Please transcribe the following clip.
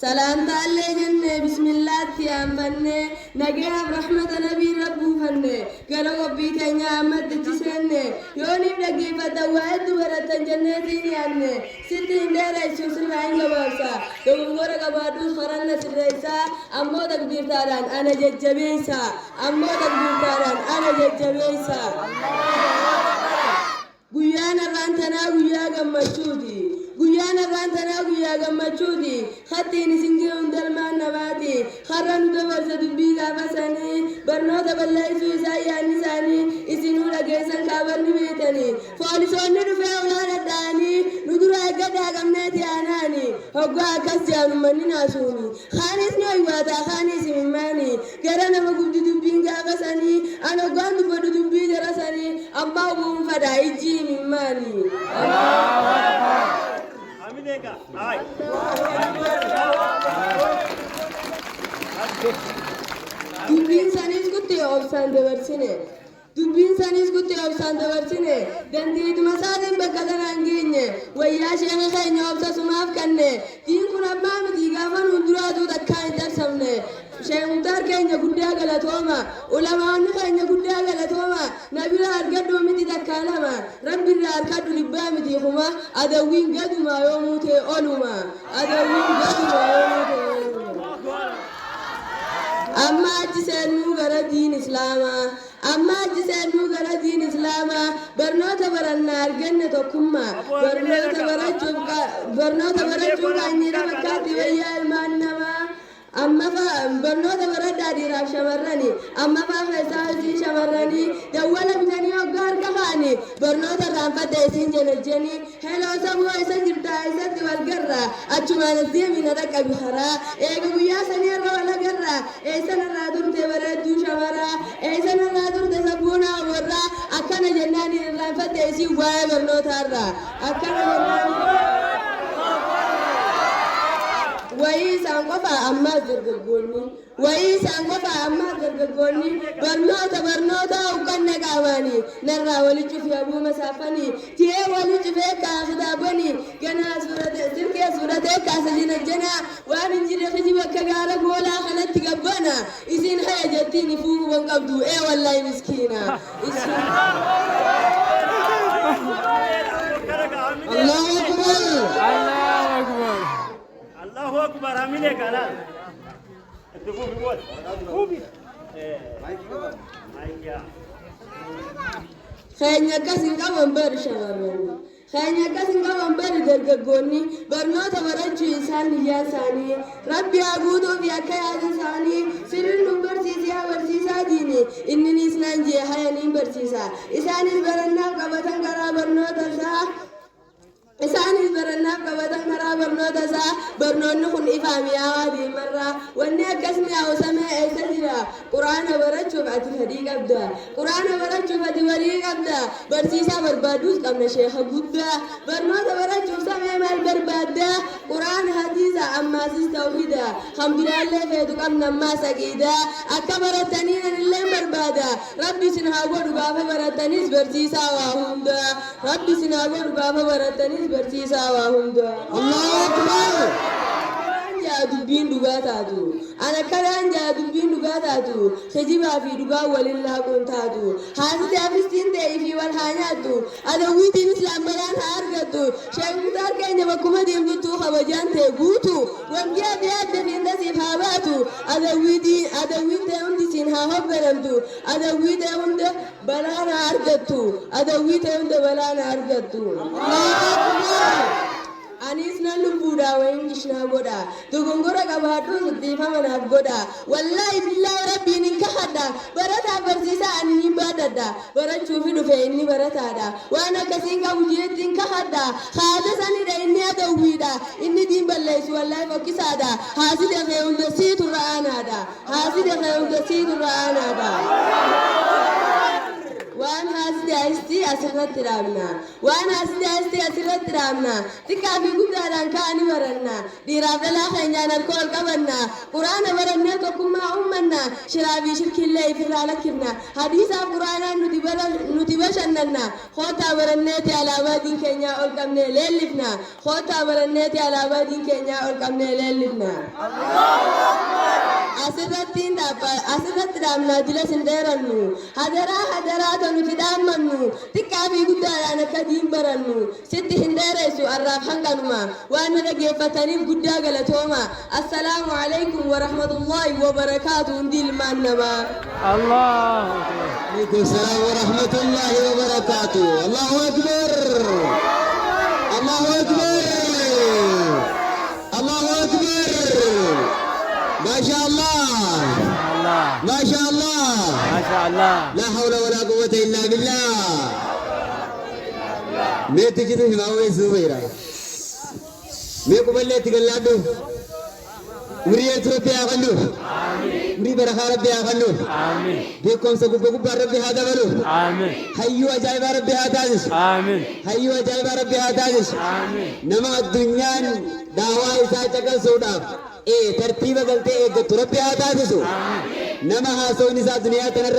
سلام تعالى جنة بسم الله تيام فنة نجاح رحمة نبي ربو فنة قالوا ربي تانيا أمد تسنة يوني بلقي فتواد ورا جنة تيانة ستين دارا يشوف سمعين جوابسا دورا قبادو خرنا سريسا أمو تقدير تاران أنا ججبيسا أمو تقدير تاران أنا ججبيسا Guyana rantana guya gammachudi Guyana rantana guya gammachudi khatini singi undal man nabati kharanu dabarsa dubbi gafasani barnota ballaisu isayani sani isinu lagesan kabarni betani folisonni dufe ulana dani nudura gada gamnati anani hogwa kasjanu manina suni khanis noy wata khanis mimani garana magubdi dubbi gafasani ano gandu bodu dubbi jarasani amma bum fada iji mimani Amineka hai Dubbin sanis kutte obsan dabarsine Dubbin sanis kutte obsan dabarsine dandeetu masaatin bakka kanaan geenye wayyaa sheekha keenya obsa sumaaf kanne diin kun abbaa miti gaafan hunduraatu takkaa hin darsamne Sheekh Muktaar keenya guddaa galatooma ulamaonni keenya guddaa galatooma nabira argadhu miti takkaa lama rabbirraa harkadhu dhibbaa miti kuma adawwiin gaduma yoo muute oluma adawwiin gaduma yoo muute oluma amma achi seennuu gara diin islaamaa amma achi seennuu gara diin islaamaa barnoota barannaa arganne tokkummaa barnoota barachuun qaanyira fakkaatti wayyaa ilmaan namaa amma barnoota baradhaa dhiiraaf shamarrani amma faafesaasii shamarrani dawwala bitanii hoggaa harka kaani barnoota raanfadda isiin jenejjeni heloo saboo isa jirtaa isatti walgarra achumaan as deemina dhaqqabi haraa eega guyyaa sanii irra wal agarra eessanarraa turte bareedduu shamaraa eessanarraa turte sabbuunaa warraa akkana jennaan raanfadda isiin waa'ee barnootaarraa akkana jennaan ويسان قفا أما زرقوني ويسان قفا أما زرقوني برنوتا وكنا قواني نرى ولج في أبو مسافني تيه ولج في كاخدابني كنا سورة كاسجين الجنا وأنا نجري خجي وكجارك ولا خلت تقبنا إذن هاي جتيني فوق وانقبضو إيه والله مسكينة الله أكبر الله أكبر أمينك أنا تقوم بقول قومي خينيا كاسين كمان برشلونة خينيا كاسين كمان بردرجوني برنوتا برجو إنسان ياساني ربي أعبده في أكياد إنساني سرنا برسيسا برسيسا ديني إنني سنانجي هاي برسيسا إنساني برنا كبتن كرا برنوتا سا إساني برنا كبتن كرا برنوتا سا برنون نخون إفهمي هذه مرة وإني أكسمي أو سمع إسجرا قرآن برجو بعد فريق أبدا قرآن برجو بعد فريق أبدا برسيسا بربادوس كم شيخ بودا برنوتا برجو سمع مال بربادا قرآن حديثا أما سيس توحيدا خمد الله فيدو كم نما سجيدا أكبر التنين اللي بربادا ربي سنهاود بابا برتنيس برسيسا وهمدا ربي سنهاود بابا برتنيس برسيسا وهمدا الله أكبر dubbiin dhugaa taatu ana kanaan jaa dubbiin dhugaa taatu kijibaa fi dhugaa waliin laaquun taatu haasiti afistiin ta'ee fi wal haa nyaattu adawwiitiin islaambalaan haa argattu Sheekh Muktaar keenya bakkuma deemtuttuu kabajaan ta'e guutu wangii adda adda fiindasiif haa baatu adawwiin ta'e hundi siin haa hobbaramtu adawwii ta'e hunda balaan haa argattu adawwii ta'e hunda balaan haa argattu Anis nan lubbuudha wayin gishna godha dogongora qabaadhu sittiifama naaf godha wallahi billahi rabbiin hin kahadha barataa barsiisaa ani hin baadadha barachuufi dhufe inni barataadha waan akkasiin qabu jeetti hin kahadha haadha sanidha inni adawwiidha inni diin balleessu wallahi fokkisaadha haaside kee hunda siiturra aanaadha haaside kee hunda siiturra aanaadha waan haaside أستي أسرت رامنا وأنا أستي أسرت رامنا تكافي قدران كاني مرنا دي راب لا خنجان الكل كبرنا قرآن مرنا تكما أمنا شرابي شرك الله في رالكنا حديث القرآن نتبشننا خوتا مرنتي على بادين كنيا أول كمنا ليلفنا خوتا مرنتي على بادين كنيا أول كمنا ليلفنا أسرت رامنا جلس نديرنو هدرا تنفدام منو تكافي قدران كديم برنو ست هندرسو الراب حنقنما وأنا لقي فتنين قدا قلتهما السلام عليكم ورحمة الله وبركاته نديل مانما الله عليكم السلام ورحمة الله وبركاته الله أكبر الله أكبر الله أكبر ما شاء الله ما شاء الله ما شاء الله لا حول ولا قوة إلا بالله ميت جدو هواوي زويرا ميكو بلي تقلادو مريت ربي أغلو مري برخا ربي أغلو آمين بيكم سقوبكم ربي هذا بلو آمين حيو أجايب ربي هذا آمين حيو أجايب ربي هذا آمين نما الدنيا دعوة إساءة كالسودا ترتيب غلطة ربي هذا نما هاسو نساء دنيا تنر